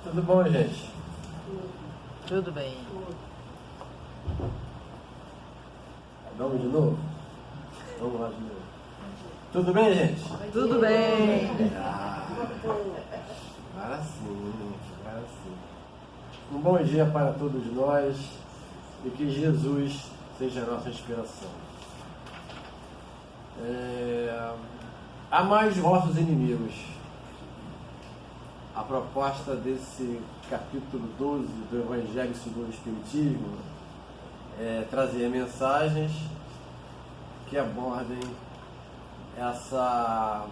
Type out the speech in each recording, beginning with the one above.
Tudo bom, gente? Tudo bem. Vamos de novo? Vamos lá de novo. Tudo bem, gente? Tudo bem. Agora sim, agora sim. Um bom dia para todos nós e que Jesus seja a nossa inspiração. Amai os vossos inimigos. A proposta desse capítulo 12 do Evangelho segundo o Espiritismo é trazer mensagens que abordem essa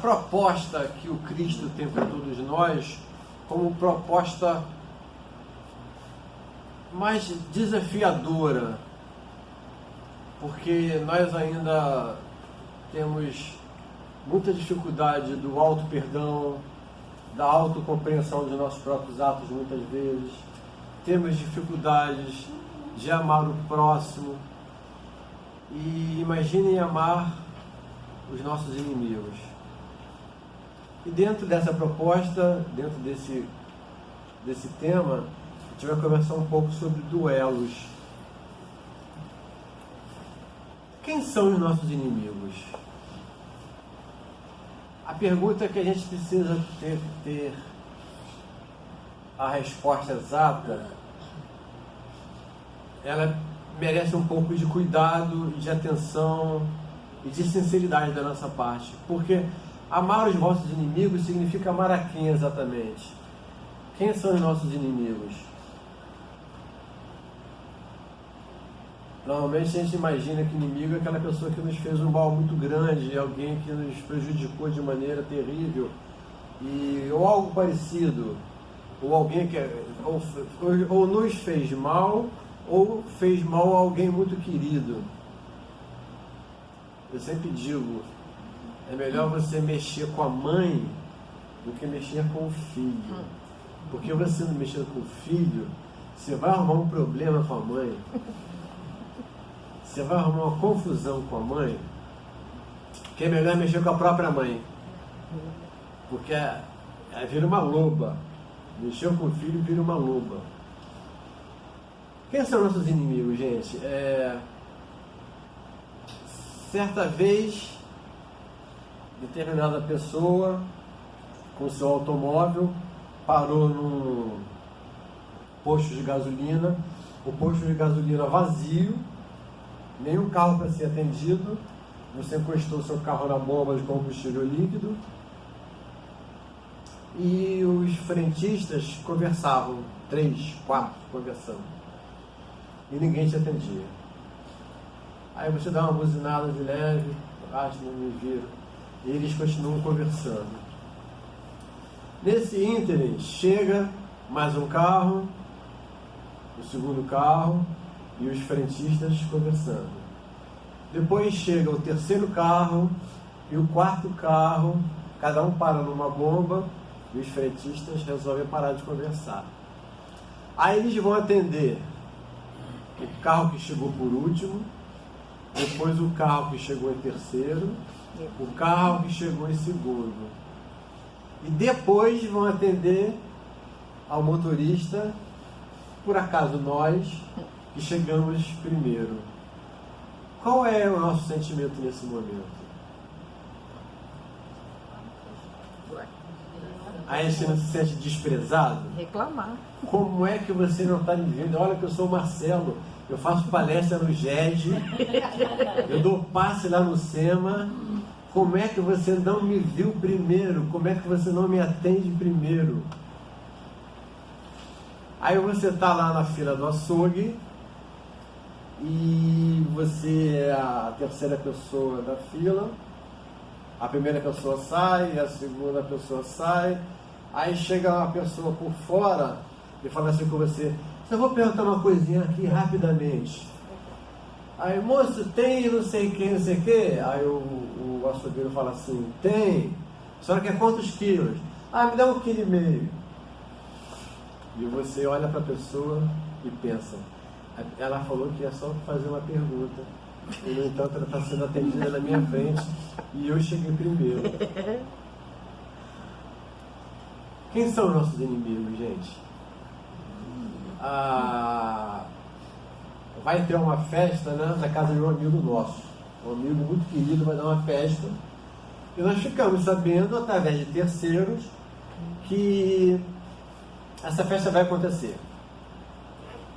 proposta que o Cristo tem para todos nós como proposta mais desafiadora, porque nós ainda temos muita dificuldade do auto-perdão, da autocompreensão de nossos próprios atos muitas vezes, temos dificuldades de amar o próximo, e imaginem amar os nossos inimigos. E dentro dessa proposta, dentro desse tema, a gente vai conversar um pouco sobre duelos. Quem são os nossos inimigos? A pergunta que a gente precisa ter a resposta exata, ela merece um pouco de cuidado, de atenção e de sinceridade da nossa parte, porque amar os vossos inimigos significa amar a quem exatamente? Quem são os nossos inimigos? Normalmente a gente imagina que inimigo é aquela pessoa que nos fez um mal muito grande, alguém que nos prejudicou de maneira terrível, ou algo parecido, ou alguém que ou nos fez mal, ou fez mal a alguém muito querido. Eu sempre digo, é melhor você mexer com a mãe do que mexer com o filho. Porque você não mexer com o filho, você vai arrumar um problema com a mãe. Você vai arrumar uma confusão com a mãe, que é melhor mexer com a própria mãe. Porque vira uma loba. Mexeu com o filho, vira uma loba. Quem são nossos inimigos, gente? Certa vez, determinada pessoa, com seu automóvel, parou num posto de gasolina, o posto de gasolina vazio, nenhum carro para ser atendido, você encostou seu carro na bomba de combustível líquido e os frentistas conversavam, 3, 4 conversando, e ninguém te atendia. Aí você dá uma buzinada de leve, acho que não me viram, e eles continuam conversando. Nesse ínterim chega mais um carro, o segundo carro, e os frentistas conversando. Depois chega o terceiro carro e o quarto carro, cada um para numa bomba e os frentistas resolvem parar de conversar. Aí eles vão atender o carro que chegou por último, depois o carro que chegou em terceiro, o carro que chegou em segundo. E depois vão atender ao motorista, por acaso nós, que chegamos primeiro. Qual é o nosso sentimento nesse momento? Aí a gente não se sente desprezado? Reclamar. Como é que você não está me vendo? Olha que eu sou o Marcelo, eu faço palestra no GED, eu dou passe lá no SEMA. Como é que você não me viu primeiro? Como é que você não me atende primeiro? Aí você está lá na fila do açougue e você é a terceira pessoa da fila, a primeira pessoa sai, a segunda pessoa sai, aí chega uma pessoa por fora e fala assim com você: eu vou perguntar uma coisinha aqui rapidamente. Aí, moço, tem não sei quem, não sei o quê? Aí o açougueiro fala assim: tem. A senhora quer quantos quilos? Me dá 1,5 kg. E você olha para a pessoa e pensa: ela falou que é só fazer uma pergunta. E, no entanto, ela está sendo atendida na minha frente e eu cheguei primeiro. Quem são nossos inimigos, gente? Vai ter uma festa, né, na casa de um amigo nosso. Um amigo muito querido vai dar uma festa. E nós ficamos sabendo, através de terceiros, que essa festa vai acontecer.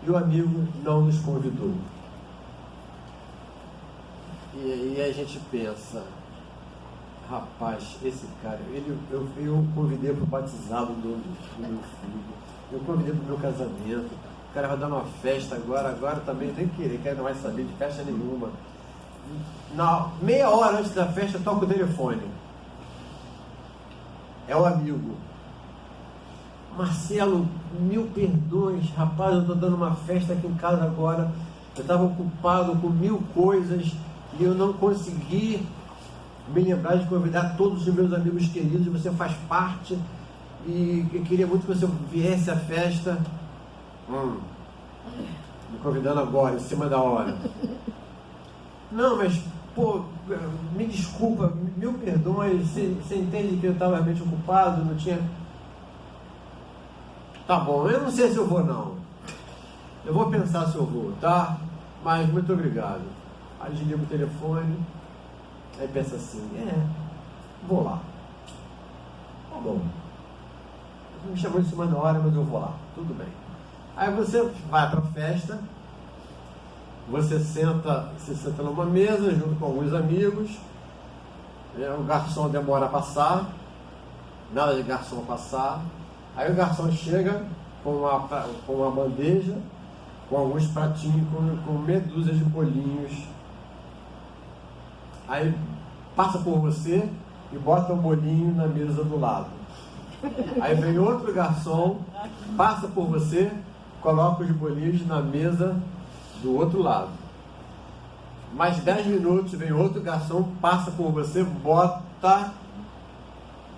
E o amigo não nos convidou. E a gente pensa, rapaz, esse cara, eu convidei para o batizado do meu filho, eu convidei para o meu casamento, o cara vai dar uma festa agora também tem que querer, que ele não vai saber de festa nenhuma. Meia hora antes da festa toca o telefone. É o amigo. Marcelo, mil perdões, rapaz, eu estou dando uma festa aqui em casa agora, eu estava ocupado com 1000 coisas e eu não consegui me lembrar de convidar todos os meus amigos queridos, você faz parte e eu queria muito que você viesse à festa. Me convidando agora, em cima da hora. Não, mas, pô, me desculpa, mil perdões, você entende que eu estava realmente ocupado, não tinha... Tá bom, eu não sei se eu vou não. Eu vou pensar se eu vou, tá? Mas muito obrigado. Aí desliga o telefone, aí pensa assim, vou lá. Tá bom. Me chamou em cima da hora, mas eu vou lá, tudo bem. Aí você vai para a festa, você senta numa mesa junto com alguns amigos, o garçom demora a passar, nada de garçom passar, aí o garçom chega com uma bandeja, com alguns pratinhos, com meia dúzia de bolinhos, aí passa por você e bota um bolinho na mesa do lado. Aí vem outro garçom, passa por você, coloca os bolinhos na mesa do outro lado. Mais 10 minutos, vem outro garçom, passa por você, bota...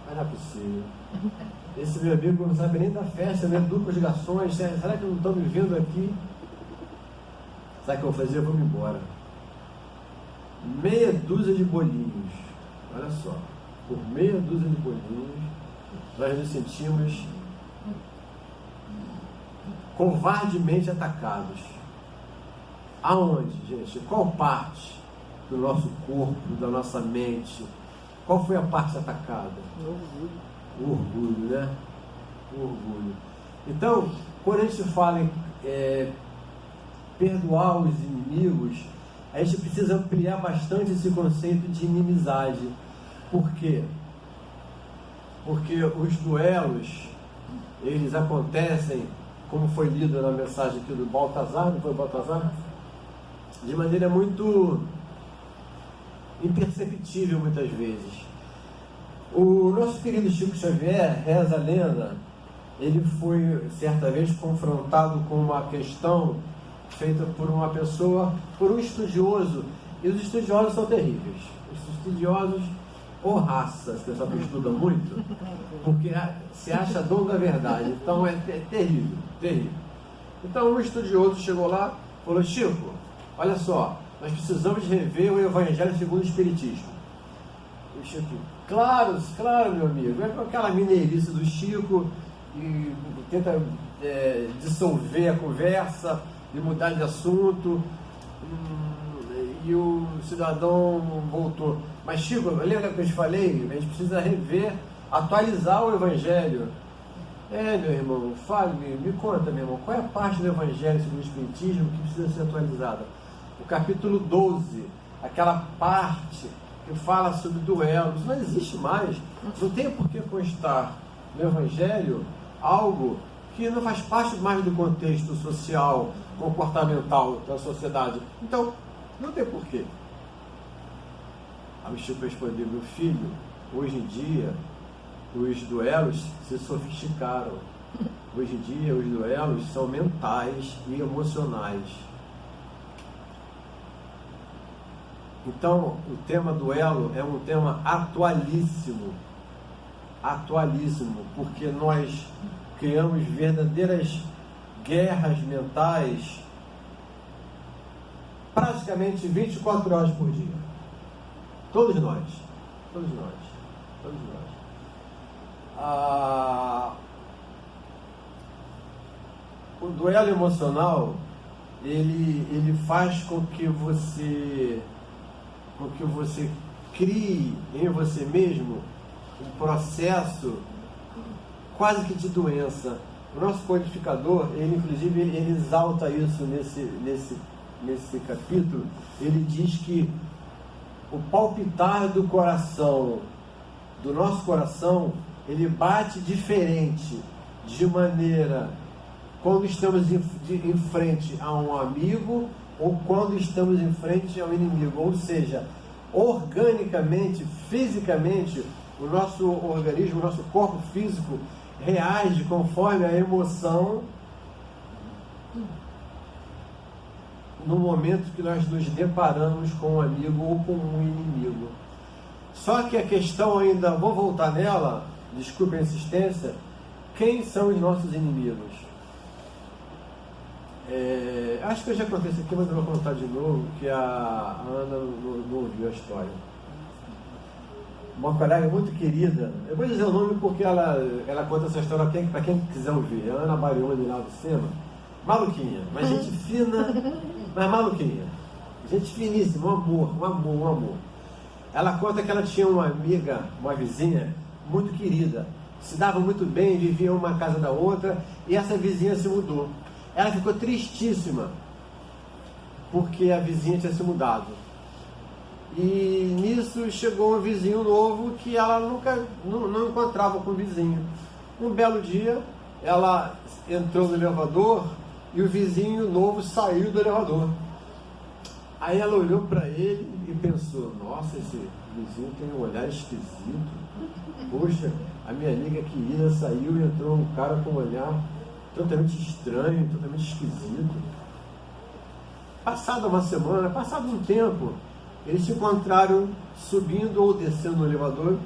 Mas não é possível. Esse meu amigo não sabe nem da festa, nem duplos garçons. Será que não estão me vendo aqui? Sabe o que eu vou fazer? Eu vou me embora. Meia dúzia de bolinhos. Olha só. Por meia dúzia de bolinhos, nós nos sentimos covardemente atacados. Aonde, gente? Qual parte do nosso corpo, da nossa mente? Qual foi a parte atacada? O orgulho. O orgulho, né? O orgulho. Então, quando a gente fala em perdoar os inimigos, a gente precisa ampliar bastante esse conceito de inimizade. Por quê? Porque os duelos, eles acontecem, como foi lido na mensagem aqui do Baltazar, não foi o Baltazar? De maneira muito imperceptível muitas vezes. O nosso querido Chico Xavier, reza a lenda, ele foi certa vez confrontado com uma questão feita por uma pessoa, por um estudioso, e os estudiosos são terríveis. Os estudiosos, ou raça, esse pessoal que estuda muito, porque se acha dono da verdade, então é terrível, terrível. Então um estudioso chegou lá e falou: Chico, olha só, nós precisamos rever o Evangelho segundo o Espiritismo. E o Chico, claro, meu amigo, é com aquela mineirice do Chico, e tenta dissolver a conversa e mudar de assunto, e o cidadão voltou. Mas Chico, lembra que eu te falei? A gente precisa rever, atualizar o Evangelho. Meu irmão, fale, me conta, meu irmão, qual é a parte do Evangelho segundo o Espiritismo que precisa ser atualizada? O capítulo 12, aquela parte que fala sobre duelos, não existe mais. Não tem por que constar no Evangelho algo que não faz parte mais do contexto social, comportamental da sociedade. Então, não tem porquê. Aí o Chico respondeu: meu filho, hoje em dia os duelos se sofisticaram. Hoje em dia os duelos são mentais e emocionais. Então, o tema duelo é um tema atualíssimo, porque nós criamos verdadeiras guerras mentais praticamente 24 horas por dia. Todos nós. duelo emocional, ele faz com que você crie em você mesmo um processo quase que de doença. O nosso codificador, inclusive, ele exalta isso nesse capítulo. Ele diz que o palpitar do coração, do nosso coração, ele bate diferente, de maneira quando estamos em frente a um amigo ou quando estamos em frente a um inimigo. Ou seja, organicamente, fisicamente, o nosso organismo, o nosso corpo físico reage conforme a emoção no momento que nós nos deparamos com um amigo ou com um inimigo. Só que a questão ainda, vou voltar nela, desculpe a insistência, quem são os nossos inimigos? Acho que eu já contei isso aqui, mas eu vou contar de novo, que a Ana não ouviu a história. Uma colega muito querida, eu vou dizer o nome porque ela conta essa história para quem quiser ouvir, a Ana Barione lá do Sema, maluquinha, mas gente fina, mas maluquinha, gente finíssima, um amor. Ela conta que ela tinha uma amiga, uma vizinha, muito querida, se dava muito bem, viviam uma casa da outra, e essa vizinha se mudou. Ela ficou tristíssima, porque a vizinha tinha se mudado. E nisso chegou um vizinho novo que ela nunca não encontrava com o vizinho. Um belo dia, ela entrou no elevador e o vizinho novo saiu do elevador. Aí ela olhou para ele e pensou: nossa, esse vizinho tem um olhar esquisito. Poxa, a minha amiga querida saiu e entrou um cara com um olhar totalmente estranho, totalmente esquisito. Passada uma semana, passado um tempo, eles se encontraram subindo ou descendo no elevador,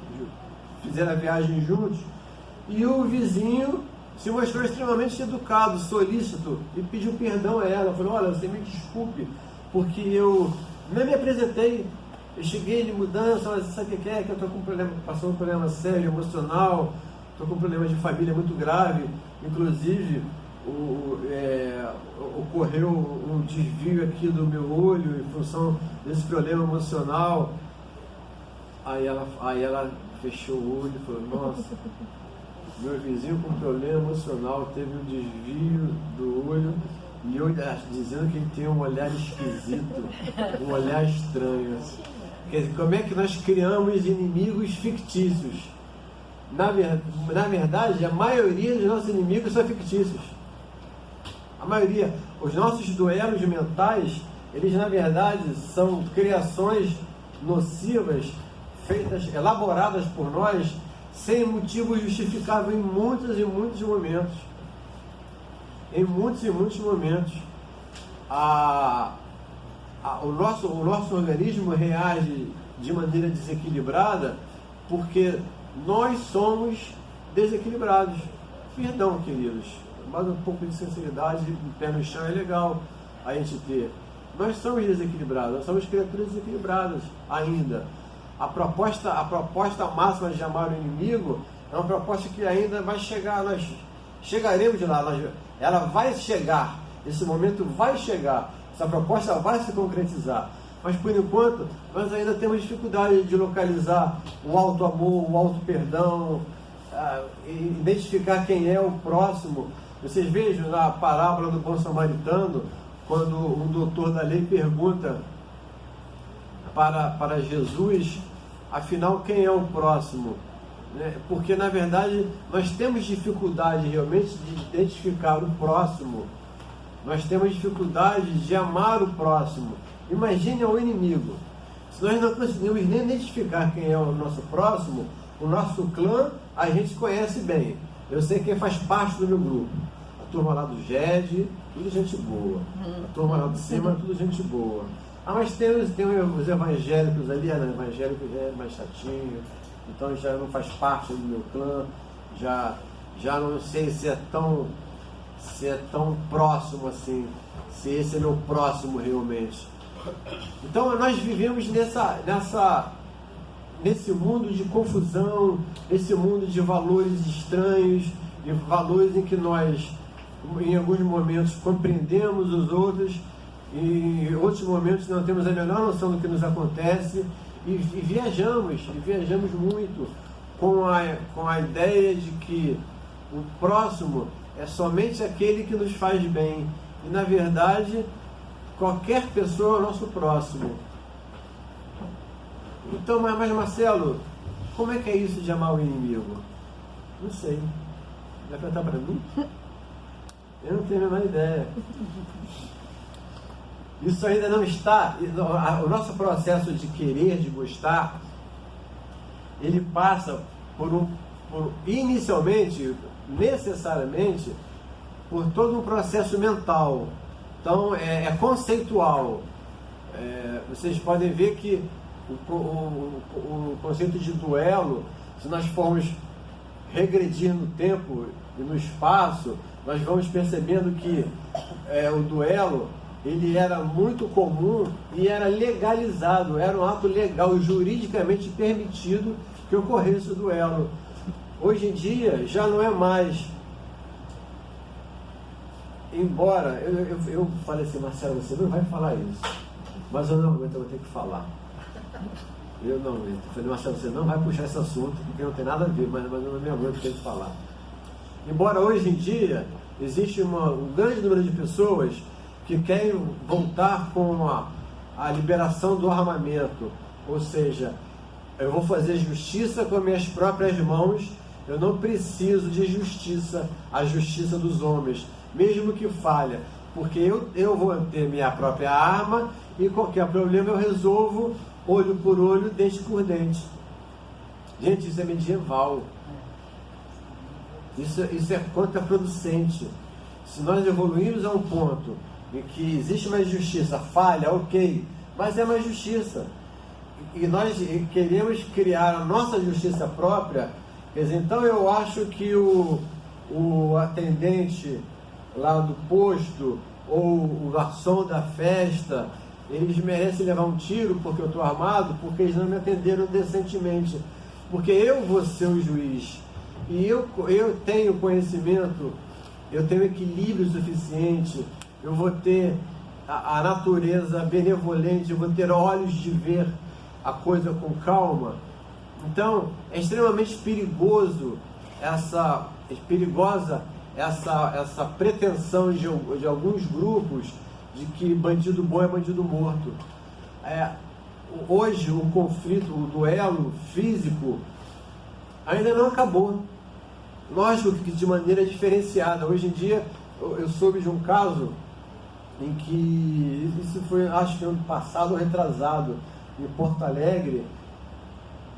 fizeram a viagem juntos, e o vizinho se mostrou extremamente educado, solícito, e pediu perdão a ela. Falou: olha, você me desculpe, porque eu não me apresentei, eu cheguei de mudança, mas sabe o que é? Que eu estou com um problema, passando um problema sério, emocional, estou com um problema de família muito grave, inclusive ocorreu um desvio aqui do meu olho em função desse problema emocional. Aí ela fechou o olho e falou: nossa, meu vizinho com problema emocional teve um desvio do olho e eu dizendo que ele tem um olhar esquisito, um olhar estranho. Quer dizer, como é que nós criamos inimigos fictícios? Na verdade, a maioria dos nossos inimigos são fictícios. A maioria, os nossos duelos mentais, eles na verdade são criações nocivas, elaboradas por nós, sem motivo justificável em muitos e muitos momentos. Em muitos e muitos momentos, o nosso organismo reage de maneira desequilibrada porque nós somos desequilibrados. Perdão, queridos, mas um pouco de sinceridade, pé no chão é legal a gente ter. Nós somos desequilibrados, nós somos criaturas desequilibradas ainda. A proposta máxima de amar o inimigo é uma proposta que ainda vai chegar, nós chegaremos de lá, ela vai chegar, esse momento vai chegar, essa proposta vai se concretizar. Mas por enquanto, nós ainda temos dificuldade de localizar o alto amor, o alto perdão, identificar quem é o próximo. Vocês vejam na parábola do bom samaritano, quando um doutor da lei pergunta para Jesus, afinal, quem é o próximo? Porque, na verdade, nós temos dificuldade realmente de identificar o próximo. Nós temos dificuldade de amar o próximo. Imagine o inimigo. Se nós não conseguimos nem identificar quem é o nosso próximo, o nosso clã, a gente conhece bem. Eu sei quem faz parte do meu grupo. A turma lá do GED, tudo gente boa. A turma lá de cima, tudo gente boa. Mas tem os evangélicos ali, né? O evangélico já é mais chatinho, então já não faz parte do meu clã, já não sei se é tão próximo assim, se esse é meu próximo realmente. Então nós vivemos nesse mundo de confusão, nesse mundo de valores estranhos, de valores em que nós em alguns momentos compreendemos os outros, e em outros momentos não temos a menor noção do que nos acontece, e viajamos muito com a ideia de que o próximo é somente aquele que nos faz bem, e na verdade qualquer pessoa é o nosso próximo. Então, mas Marcelo, como é que é isso de amar o inimigo? Não sei. Vai perguntar para mim? Eu não tenho a menor ideia. Isso ainda não está. O nosso processo de querer, de gostar, ele passa inicialmente, necessariamente, por todo um processo mental. Então, é conceitual. Vocês podem ver que o conceito de duelo, se nós formos regredir no tempo e no espaço, nós vamos percebendo que o duelo, ele era muito comum e era legalizado, era um ato legal, juridicamente permitido que ocorresse o duelo. Hoje em dia já não é mais. Embora eu falei assim, Marcelo, você não vai falar isso, mas eu não aguento, eu vou ter que falar. Eu não aguento. Eu falei, Marcelo, você não vai puxar esse assunto porque não tem nada a ver, mas eu não me aguento, ter que falar. Embora hoje em dia existe um grande número de pessoas que querem voltar com a liberação do armamento, ou seja, eu vou fazer justiça com minhas próprias mãos, eu não preciso de justiça, a justiça dos homens, mesmo que falha, porque eu vou ter minha própria arma e qualquer problema eu resolvo olho por olho, dente por dente. Gente, isso é medieval. Isso é contraproducente. Se nós evoluirmos a um ponto em que existe mais justiça, falha, ok, mas é mais justiça. E nós queremos criar a nossa justiça própria. Quer dizer, então eu acho que o atendente lá do posto ou o garçom da festa, eles merecem levar um tiro porque eu estou armado, porque eles não me atenderam decentemente. Porque eu vou ser o juiz. E eu tenho conhecimento, eu tenho equilíbrio suficiente, eu vou ter a natureza benevolente, eu vou ter olhos de ver a coisa com calma. Então, é extremamente perigosa essa pretensão de alguns grupos de que bandido bom é bandido morto. Hoje, o conflito, o duelo físico ainda não acabou. Lógico que de maneira diferenciada. Hoje em dia, eu soube de um caso em que, isso foi, acho que ano passado ou retrasado, em Porto Alegre,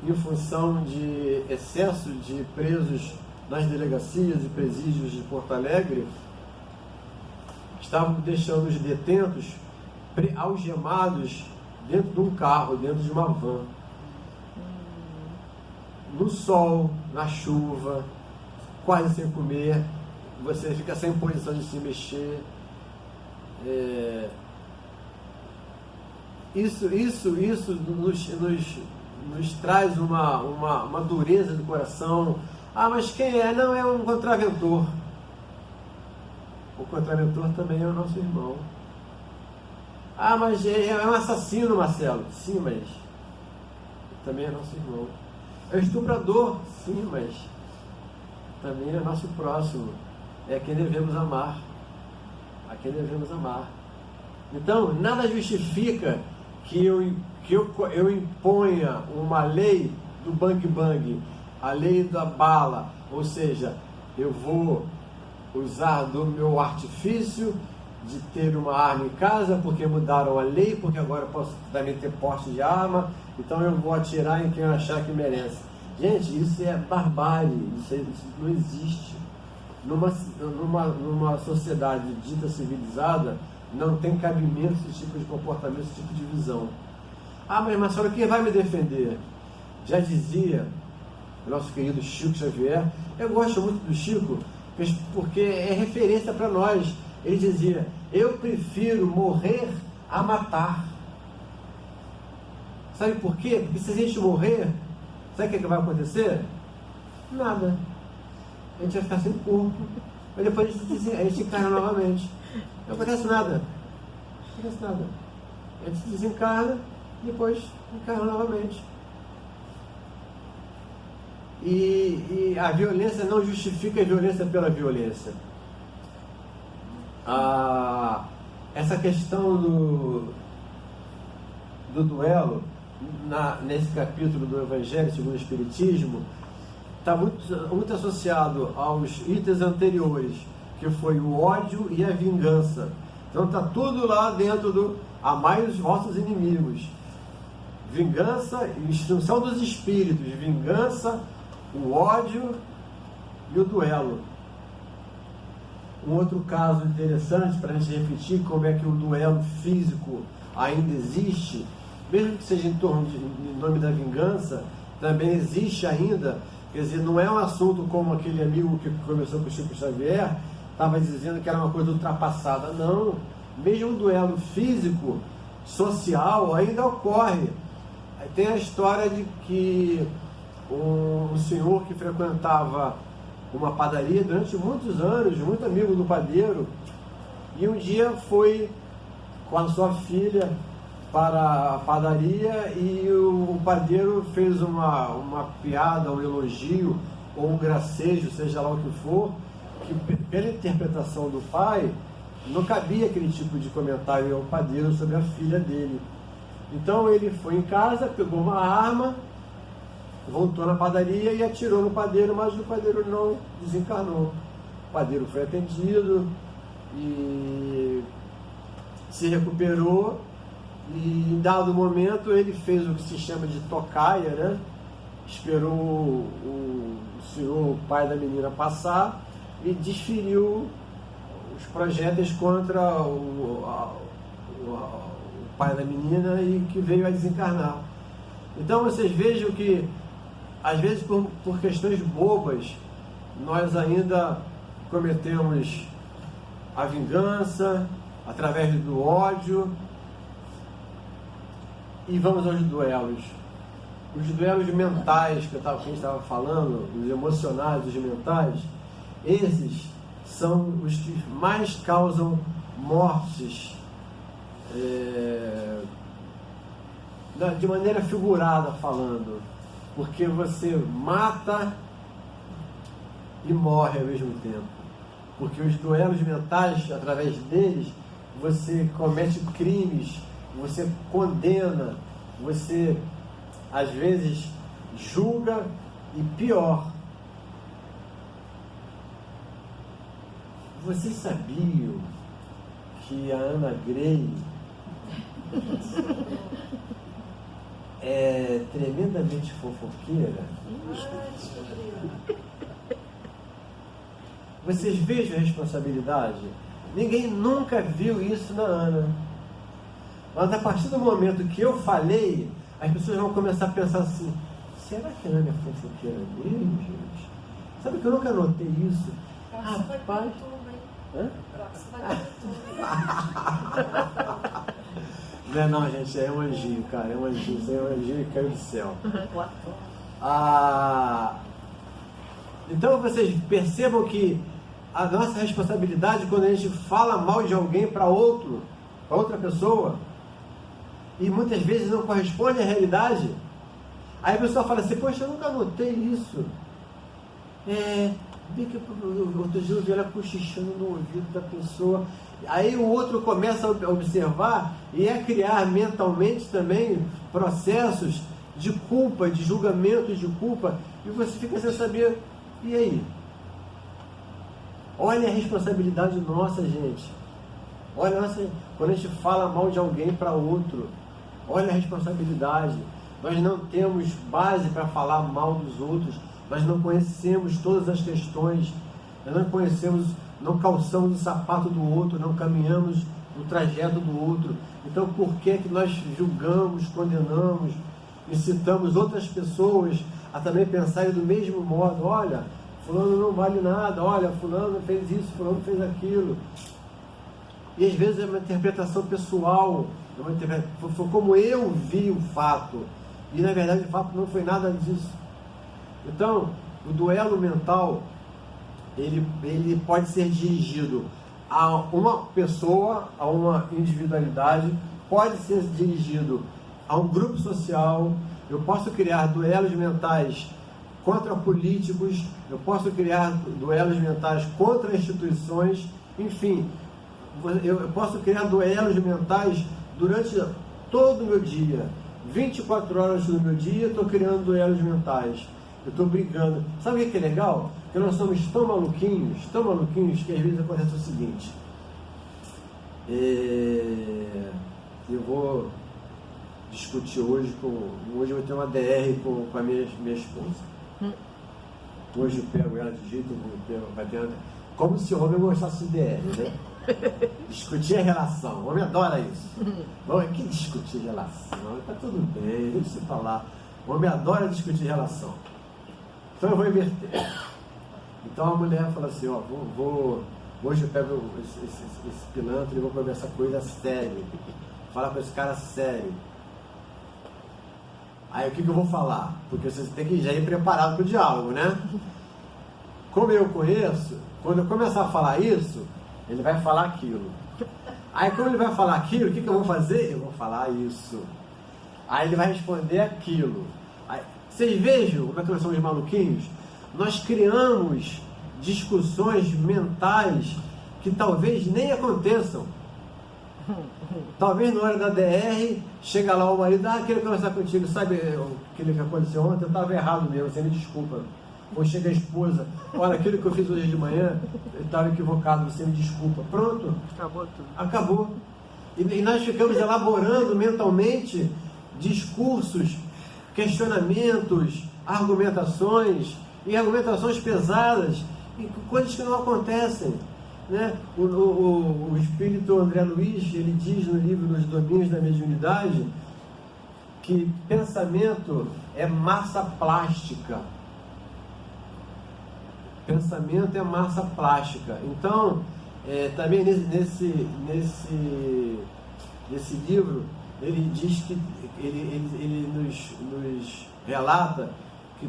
em função de excesso de presos nas delegacias e presídios de Porto Alegre, estavam deixando os detentos algemados dentro de um carro, dentro de uma van. No sol, na chuva, quase sem comer, você fica sem posição de se mexer. Isso nos traz uma dureza do coração. Mas quem é? Não, é um contraventor. O contraventor também é o nosso irmão. Mas é um assassino, Marcelo. Sim, mas também é nosso irmão. É um estuprador. Sim, mas também é nosso próximo. É quem devemos amar. A quem devemos amar. Então, nada justifica que eu imponha uma lei do bang-bang, a lei da bala, ou seja, eu vou usar do meu artifício de ter uma arma em casa, porque mudaram a lei, porque agora eu posso também ter porte de arma, então eu vou atirar em quem eu achar que merece. Gente, isso é barbárie, isso não existe. Numa sociedade dita civilizada, não tem cabimento esse tipo de comportamento, esse tipo de visão. Mas Marcelo, quem vai me defender? Já dizia o nosso querido Chico Xavier. Eu gosto muito do Chico, porque é referência para nós. Ele dizia: eu prefiro morrer a matar. Sabe por quê? Porque se a gente morrer, sabe o que vai acontecer? Nada. A gente vai ficar sem corpo. Mas depois a gente encarna novamente. Não acontece nada. Não acontece nada. A gente desencarna e depois encarna novamente. E a violência não justifica a violência pela violência. Essa questão do duelo, nesse capítulo do Evangelho segundo o Espiritismo, está muito associado aos itens anteriores, que foi o ódio e a vingança. Então está tudo lá dentro do amai os vossos inimigos. Vingança, instrução dos espíritos, vingança, o ódio e o duelo. Um outro caso interessante para a gente refletir como é que o duelo físico ainda existe, mesmo que seja em nome da vingança, também existe ainda. Quer dizer, não é um assunto como aquele amigo que começou com o Chico Xavier, estava dizendo que era uma coisa ultrapassada. Não, mesmo o duelo físico, social, ainda ocorre. Aí tem a história de que um senhor que frequentava uma padaria durante muitos anos, muito amigo do padeiro, e um dia foi com a sua filha para a padaria e o padeiro fez uma piada, um elogio ou um gracejo, seja lá o que for, que pela interpretação do pai não cabia aquele tipo de comentário ao padeiro sobre a filha dele. Então ele foi em casa, pegou uma arma, voltou na padaria e atirou no padeiro, mas o padeiro não desencarnou. O padeiro foi atendido e se recuperou, e em dado momento ele fez o que se chama de tocaia, né? Esperou o senhor, o pai da menina, passar e desferiu os projéteis contra o pai da menina, e que veio a desencarnar. Então vocês vejam que às vezes por questões bobas nós ainda cometemos a vingança através do ódio. E vamos aos duelos. Os duelos mentais que a gente estava falando, os emocionais, os mentais, esses são os que mais causam mortes, de maneira figurada falando, porque você mata e morre ao mesmo tempo. Porque os duelos mentais, através deles, você comete crimes, você condena, você às vezes julga, e pior, vocês sabiam que a Ana Grey é tremendamente fofoqueira? Vocês vejam a responsabilidade. Ninguém nunca viu isso na Ana. Mas a partir do momento que eu falei, as pessoas vão começar a pensar assim: será que a Ana é fofoqueira mesmo, gente? Sabe que eu nunca notei isso? Rapaz. Não, gente, é um anjinho, cara, é um anjinho, isso é um anjinho que caiu do céu. Então vocês percebam que a nossa responsabilidade, quando a gente fala mal de alguém para outra pessoa, e muitas vezes não corresponde à realidade, aí a pessoa fala assim: poxa, eu nunca notei isso. Vi que outro dia eu vi ela cochichando no ouvido da pessoa. Aí o outro começa a observar e a criar mentalmente também processos de culpa, de julgamento de culpa, e você fica sem saber. E aí? Olha a responsabilidade nossa, gente. Olha quando a gente fala mal de alguém para outro, olha a responsabilidade. Nós não temos base para falar mal dos outros, nós não conhecemos todas as questões, nós não conhecemos, não calçamos o sapato do outro, não caminhamos o trajeto do outro. Então por que nós julgamos, condenamos, incitamos outras pessoas a também pensarem do mesmo modo? Olha, fulano não vale nada, olha, fulano fez isso, fulano fez aquilo. E às vezes é uma interpretação pessoal, foi como eu vi o fato, e na verdade o fato não foi nada disso. Então, o duelo mental ele pode ser dirigido a uma pessoa, a uma individualidade, pode ser dirigido a um grupo social. Eu posso criar duelos mentais contra políticos, eu posso criar duelos mentais contra instituições, enfim, eu posso criar duelos mentais durante todo o meu dia. 24 horas do meu dia eu estou criando duelos mentais, eu estou brigando. Sabe o que é legal? Que nós somos tão maluquinhos, que às vezes acontece o seguinte: eu vou discutir hoje eu vou ter uma DR com a minha esposa. Hoje eu pego ela de jeito, vai ter como se o homem gostasse de DR, né? Discutir a relação, o homem adora isso. Bom, que discutir relação? Está tudo bem, deixa eu falar. O homem adora discutir relação. Então eu vou inverter. Então a mulher fala assim, ó, hoje eu pego esse pilantra e vou conversar com ele sério. Falar com esse cara sério. Aí o que eu vou falar? Porque você tem que já ir preparado para o diálogo, né? Como eu conheço, quando eu começar a falar isso, ele vai falar aquilo. Aí quando ele vai falar aquilo, o que eu vou fazer? Eu vou falar isso. Aí ele vai responder aquilo. Aí, vocês vejam como é que nós somos maluquinhos? Nós criamos discussões mentais que talvez nem aconteçam. Talvez na hora da DR, chega lá o marido, quero conversar contigo, sabe aquilo que aconteceu ontem? Eu estava errado mesmo, você me desculpa. Ou chega a esposa, olha, aquilo que eu fiz hoje de manhã, eu estava equivocado, você me desculpa. Pronto. Acabou tudo. Acabou. E nós ficamos elaborando mentalmente discursos, questionamentos, argumentações pesadas, e coisas que não acontecem. Né? O espírito André Luiz, ele diz no livro Nos Domínios da Mediunidade que pensamento é massa plástica. Pensamento é massa plástica. Então, também nesse livro, ele diz que ele nos relata que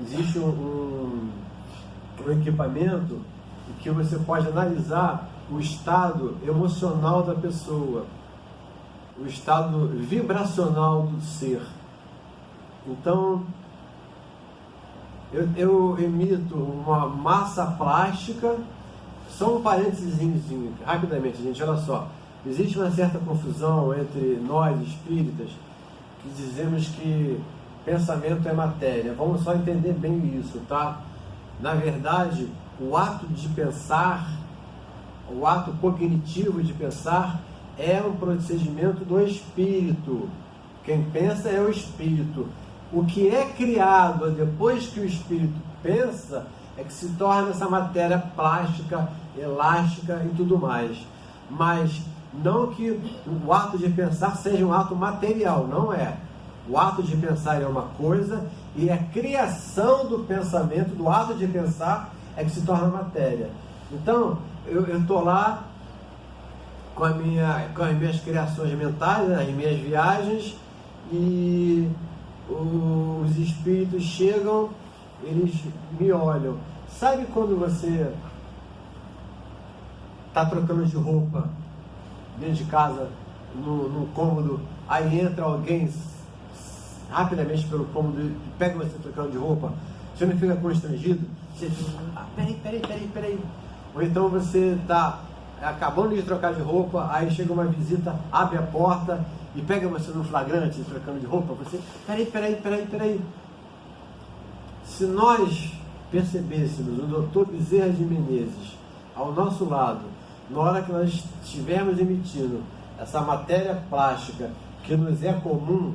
existe um equipamento que você pode analisar o estado emocional da pessoa, o estado vibracional do ser. Então, eu emito uma massa plástica. Só um parênteses rapidamente, gente, olha só. Existe uma certa confusão entre nós, espíritas, que dizemos que pensamento é matéria. Vamos só entender bem isso, tá? Na verdade, o ato de pensar, o ato cognitivo de pensar, é um procedimento do espírito. Quem pensa é o espírito. O que é criado depois que o espírito pensa é que se torna essa matéria plástica, elástica e tudo mais. Mas não que o ato de pensar seja um ato material, não é. O ato de pensar é uma coisa e a criação do pensamento, do ato de pensar, é que se torna matéria. Então, eu estou lá com as minhas criações mentais, as minhas viagens, e os espíritos chegam, eles me olham. Sabe quando você está trocando de roupa dentro de casa, no cômodo, aí entra alguém rapidamente pelo cômodo e pega você trocando de roupa, você não fica constrangido? Você fica, peraí. Ou então você está acabando de trocar de roupa, aí chega uma visita, abre a porta e pega você no flagrante trocando de roupa, você, peraí. Se nós percebêssemos o Dr. Bezerra de Menezes ao nosso lado, na hora que nós estivermos emitindo essa matéria plástica que nos é comum,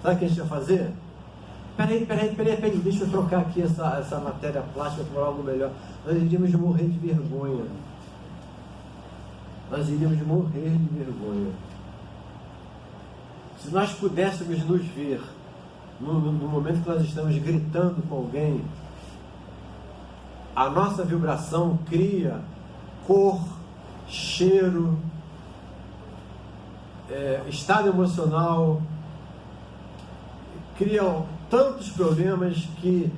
sabe o que a gente vai fazer? Peraí, deixa eu trocar aqui essa matéria plástica por algo melhor. Nós iríamos morrer de vergonha. Se nós pudéssemos nos ver no momento que nós estamos gritando com alguém, a nossa vibração cria cor, cheiro, estado emocional, criam tantos problemas que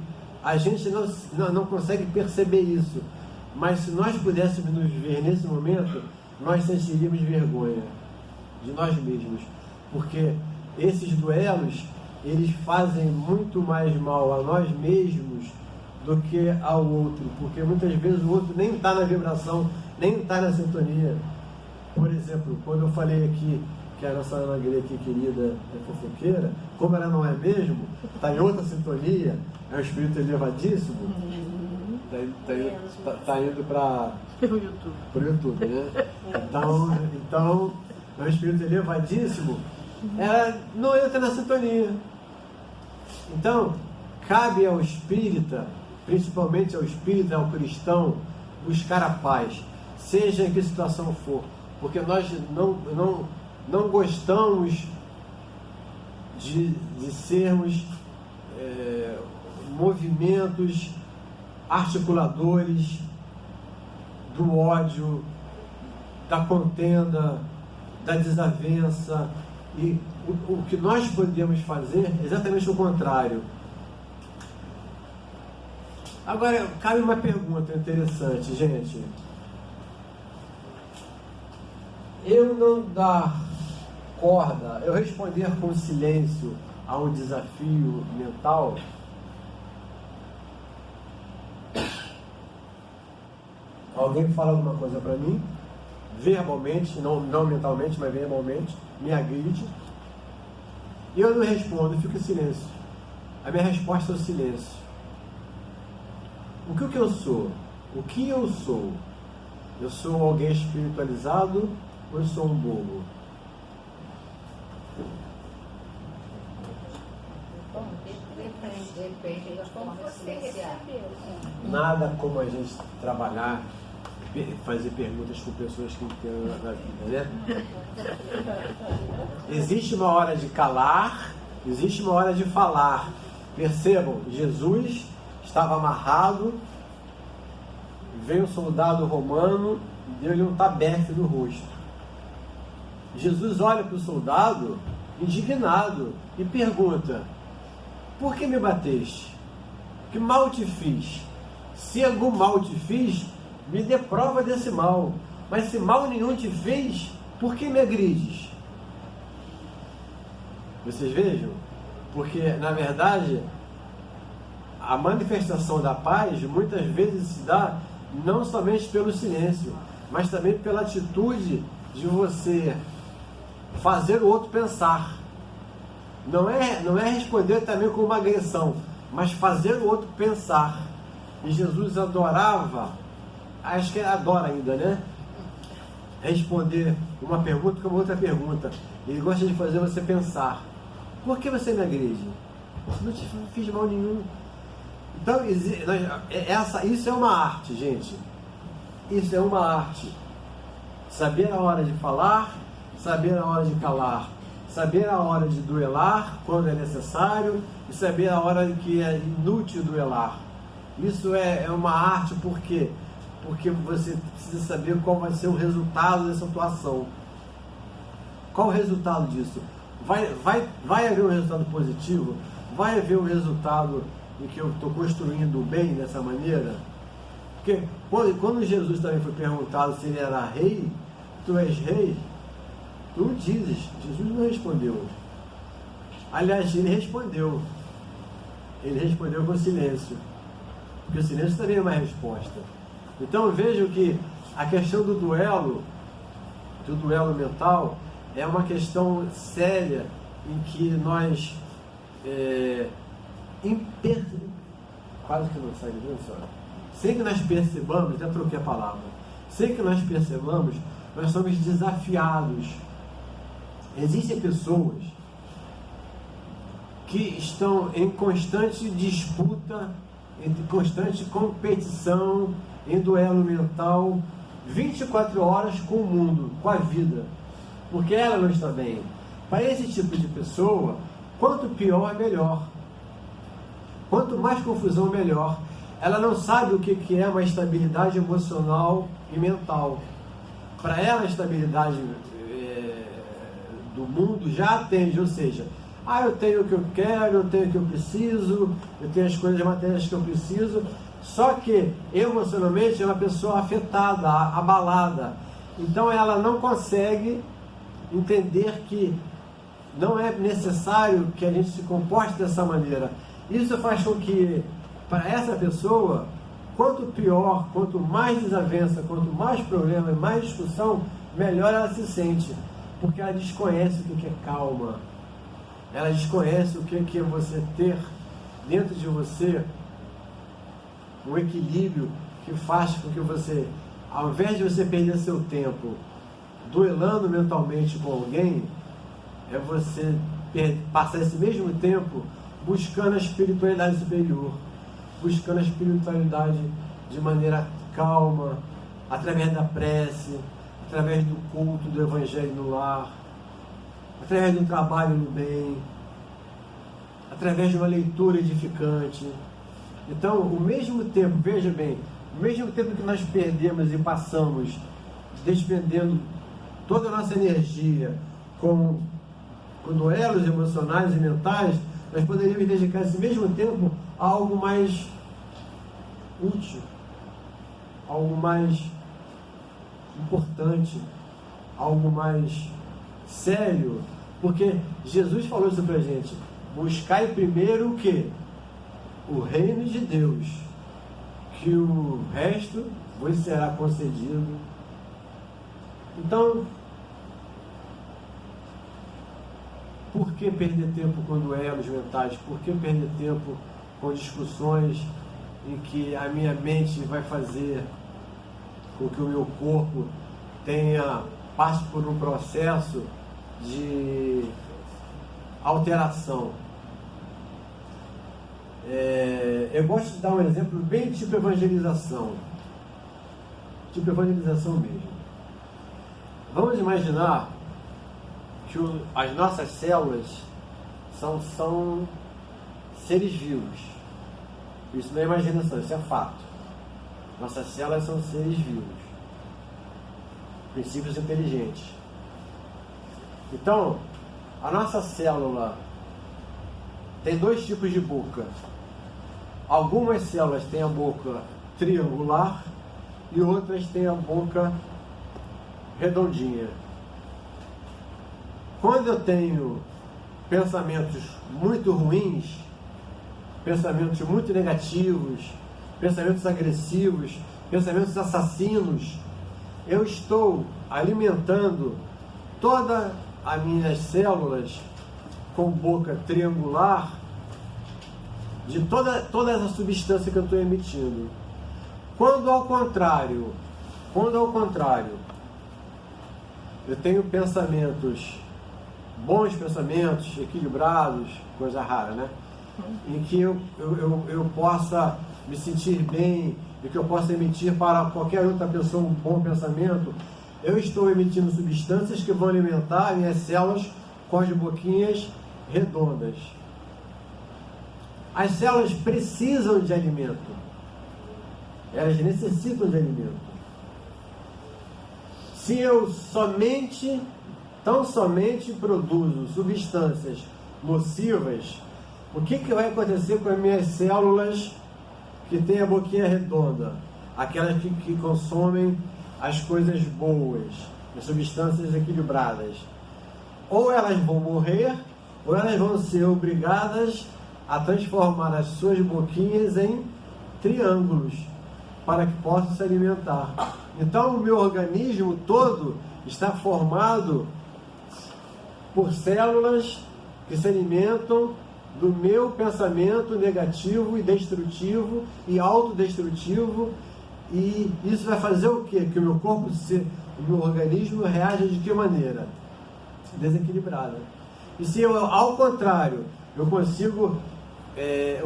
a gente não consegue perceber isso. Mas se nós pudéssemos nos ver nesse momento, nós sentiríamos vergonha de nós mesmos. Porque esses duelos, eles fazem muito mais mal a nós mesmos do que ao outro. Porque muitas vezes o outro nem está na vibração, nem está na sintonia. Por exemplo, quando eu falei aqui que a nossa Ana Grey aqui, querida, é fofoqueira, como ela não é mesmo, está em outra sintonia, é um espírito elevadíssimo, está indo para o YouTube, né? Então, é um espírito elevadíssimo, ela não entra na sintonia. Então, cabe ao espírita, principalmente ao espírita, ao cristão, buscar a paz, seja em que situação for, porque nós não gostamos de sermos movimentos articuladores do ódio, da contenda, da desavença. E o que nós podemos fazer é exatamente o contrário. Agora, cabe uma pergunta interessante, gente. Eu não dar corda, eu responder com silêncio a um desafio mental, alguém fala alguma coisa para mim, verbalmente, não mentalmente, mas verbalmente, me agride, e eu não respondo, eu fico em silêncio. A minha resposta é o silêncio. O que eu sou? O que eu sou? Eu sou alguém espiritualizado ou eu sou um bobo? Depende de como você recebeu. Nada como a gente trabalhar, fazer perguntas com pessoas que entendem na vida, né? Existe uma hora de calar, existe uma hora de falar. Percebam, Jesus estava amarrado, veio um soldado romano e deu-lhe um tabefe no rosto. Jesus olha para o soldado, indignado, e pergunta: por que me bateste? Que mal te fiz? Se algum mal te fiz, me dê prova desse mal. Mas se mal nenhum te fez, por que me agrides? Vocês vejam? Porque, na verdade, a manifestação da paz muitas vezes se dá não somente pelo silêncio, mas também pela atitude de você fazer o outro pensar. Não é responder também com uma agressão, mas fazer o outro pensar. E Jesus adorava, acho que adora ainda, né? Responder uma pergunta com outra pergunta. Ele gosta de fazer você pensar. Por que você me agride? Não te fiz mal nenhum. Então, isso é uma arte, gente. Isso é uma arte. Saber a hora de falar, saber a hora de calar. Saber a hora de duelar, quando é necessário, e saber a hora que é inútil duelar. Isso é uma arte, por quê? Porque você precisa saber qual vai ser o resultado dessa atuação. Qual o resultado disso? Vai haver um resultado positivo? Vai haver um resultado em que eu estou construindo o bem dessa maneira? Porque quando Jesus também foi perguntado se ele era rei, tu és rei? Tu dizes. Jesus não respondeu. Aliás, ele respondeu. Ele respondeu com silêncio. Porque o silêncio também é uma resposta. Então vejo que a questão do duelo mental, é uma questão séria em que nós quase que não sai de dentro, senhora. Sem que nós percebamos, até troquei a palavra, sem que nós percebamos, nós somos desafiados. Existem pessoas que estão em constante disputa, em constante competição, em duelo mental, 24 horas com o mundo, com a vida, porque ela não está bem. Para esse tipo de pessoa, quanto pior, melhor. Quanto mais confusão, melhor. Ela não sabe o que é uma estabilidade emocional e mental. Para ela, a estabilidade do mundo já atende, ou seja, Eu tenho o que eu quero, eu tenho o que eu preciso, eu tenho as coisas materiais que eu preciso. Só que, emocionalmente, é uma pessoa afetada, abalada. Então, ela não consegue entender que não é necessário que a gente se comporte dessa maneira. Isso faz com que, para essa pessoa, quanto pior, quanto mais desavença, quanto mais problema, mais discussão, melhor ela se sente. Porque ela desconhece o que é calma. Ela desconhece o que é você ter dentro de você um equilíbrio que faz com que você, ao invés de você perder seu tempo duelando mentalmente com alguém, é você passar esse mesmo tempo buscando a espiritualidade superior, buscando a espiritualidade de maneira calma, através da prece, através do culto do Evangelho no lar, através do trabalho no bem, através de uma leitura edificante. Então, o mesmo tempo, veja bem, o mesmo tempo que nós perdemos e passamos despendendo toda a nossa energia com duelos emocionais e mentais, nós poderíamos dedicar esse mesmo tempo a algo mais útil, algo mais importante, algo mais sério, porque Jesus falou isso pra gente: buscai primeiro o quê? O reino de Deus, que o resto vos será concedido. Então, por que perder tempo com duelos mentais? Por que perder tempo com discussões em que a minha mente vai fazer com que o meu corpo passe por um processo de alteração? Eu gosto de dar um exemplo bem tipo evangelização mesmo. Vamos imaginar que as nossas células são seres vivos. Isso não é imaginação, isso é fato. Nossas células são seres vivos, princípios inteligentes. Então, a nossa célula tem dois tipos de boca. Algumas células têm a boca triangular e outras têm a boca redondinha. Quando eu tenho pensamentos muito ruins, pensamentos muito negativos, pensamentos agressivos, pensamentos assassinos, eu estou alimentando todas as minhas células com boca triangular de toda essa substância que eu estou emitindo. Quando ao contrário, eu tenho pensamentos, bons pensamentos, equilibrados, coisa rara, né? Em que eu possa me sentir bem, e que eu possa emitir para qualquer outra pessoa um bom pensamento, eu estou emitindo substâncias que vão alimentar minhas células com as boquinhas redondas. As células precisam de alimento. Elas necessitam de alimento. Se eu tão somente produzo substâncias nocivas, o que vai acontecer com as minhas células que têm a boquinha redonda? Aquelas que consomem as coisas boas, as substâncias equilibradas. Ou elas vão morrer, ou elas vão ser obrigadas a transformar as suas boquinhas em triângulos, para que possam se alimentar. Então o meu organismo todo está formado por células que se alimentam do meu pensamento negativo e destrutivo e autodestrutivo, e isso vai fazer o quê? Que o meu corpo, o meu organismo reaja de que maneira? Desequilibrada. E se eu, ao contrário, eu consigo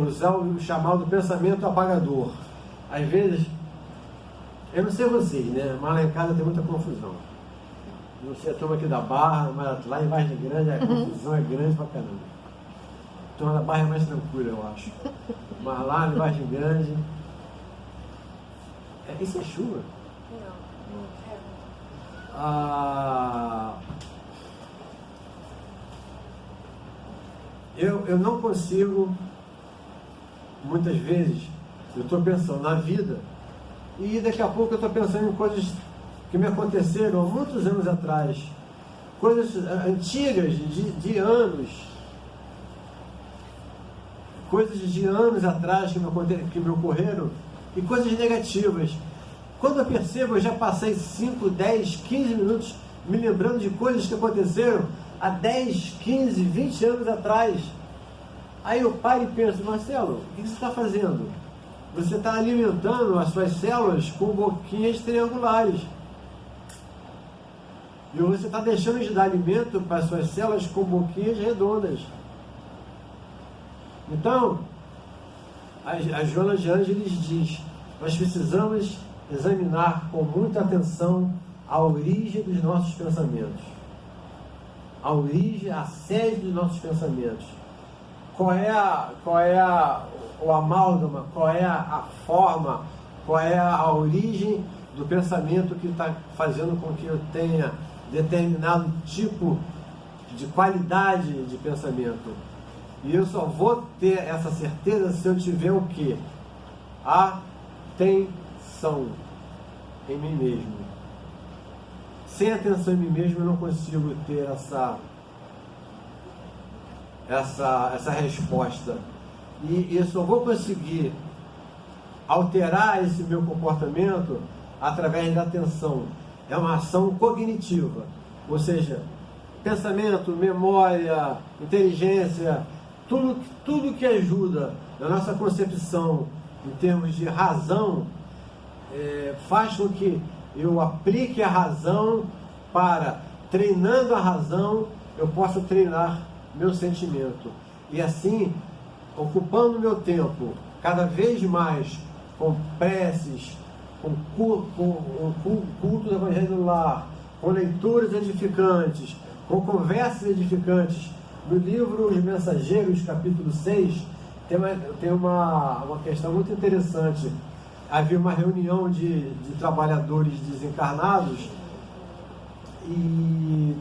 usar o chamado pensamento apagador. Às vezes, eu não sei vocês, né? Mas lá em casa tem muita confusão. Não sei a turma aqui da Barra, mas lá em Vargem Grande a confusão é grande pra caramba. A turma da Barra é mais tranquila, eu acho. Mas lá em Vargem Grande... Isso é chuva? Não. eu não consigo, muitas vezes, eu estou pensando na vida e daqui a pouco eu estou pensando em coisas que me aconteceram há muitos anos atrás, coisas antigas, de anos, coisas de anos atrás que me ocorreram e coisas negativas. Quando eu percebo, eu já passei 5, 10, 15 minutos me lembrando de coisas que aconteceram há 10, 15, 20 anos atrás. Aí eu paro e penso, Marcelo, o que você está fazendo? Você está alimentando as suas células com boquinhas triangulares. E você está deixando de dar alimento para as suas células com boquinhas redondas. Então, a Joana de Ângeles diz, nós precisamos examinar com muita atenção a origem dos nossos pensamentos. A origem, a sede dos nossos pensamentos. Qual é o amálgama, qual é a forma, qual é a origem do pensamento que está fazendo com que eu tenha determinado tipo de qualidade de pensamento. E eu só vou ter essa certeza se eu tiver o quê? Atenção em mim mesmo. Sem atenção em mim mesmo eu não consigo ter essa resposta. E eu só vou conseguir alterar esse meu comportamento através da atenção. É uma ação cognitiva, ou seja, pensamento, memória, inteligência, tudo que ajuda na nossa concepção em termos de razão, faz com que eu aplique a razão para, treinando a razão, eu possa treinar meu sentimento. E assim, ocupando meu tempo cada vez mais com preces, com culto do Evangelho do Lar, com leituras edificantes, com conversas edificantes. No livro Os Mensageiros, capítulo 6, tem uma questão muito interessante. Havia uma reunião de trabalhadores desencarnados e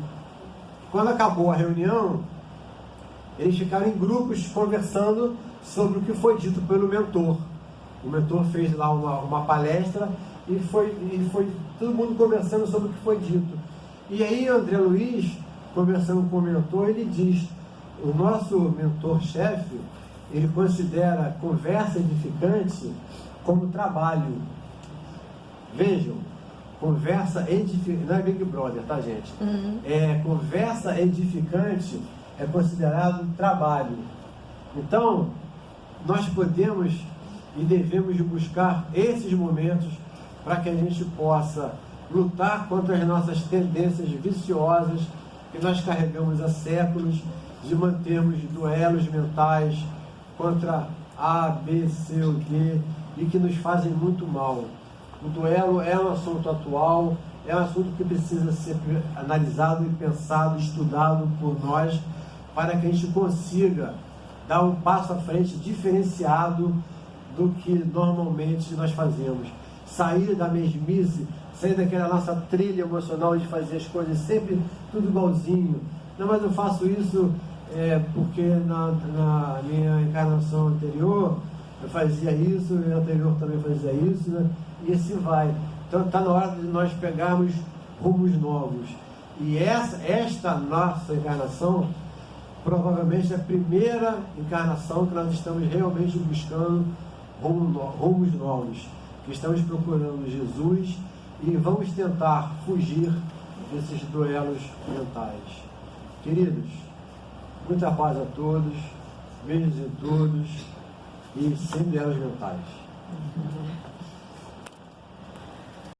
quando acabou a reunião, eles ficaram em grupos conversando sobre o que foi dito pelo mentor. O mentor fez lá uma palestra e foi todo mundo conversando sobre o que foi dito. E aí André Luiz, conversando com o mentor, ele diz, o nosso mentor-chefe, ele considera conversa edificante como trabalho. Vejam, conversa edificante, não é Big Brother, tá, gente? Conversa edificante é considerado trabalho. Então, nós podemos e devemos buscar esses momentos para que a gente possa lutar contra as nossas tendências viciosas que nós carregamos há séculos, de mantermos duelos mentais contra A, B, C ou D e que nos fazem muito mal. O duelo é um assunto atual, é um assunto que precisa ser analisado e pensado, estudado por nós, para que a gente consiga dar um passo à frente diferenciado do que normalmente nós fazemos. Sair da mesmice, sair daquela nossa trilha emocional de fazer as coisas sempre tudo igualzinho. Não, mas eu faço isso porque na minha encarnação anterior eu fazia isso, e anterior também fazia isso, né? E assim vai. Então está na hora de nós pegarmos rumos novos. E esta nossa encarnação provavelmente é a primeira encarnação que nós estamos realmente buscando rumos novos, que estamos procurando Jesus e vamos tentar fugir desses duelos mentais. Queridos, muita paz a todos, beijos em todos e sem duelos mentais.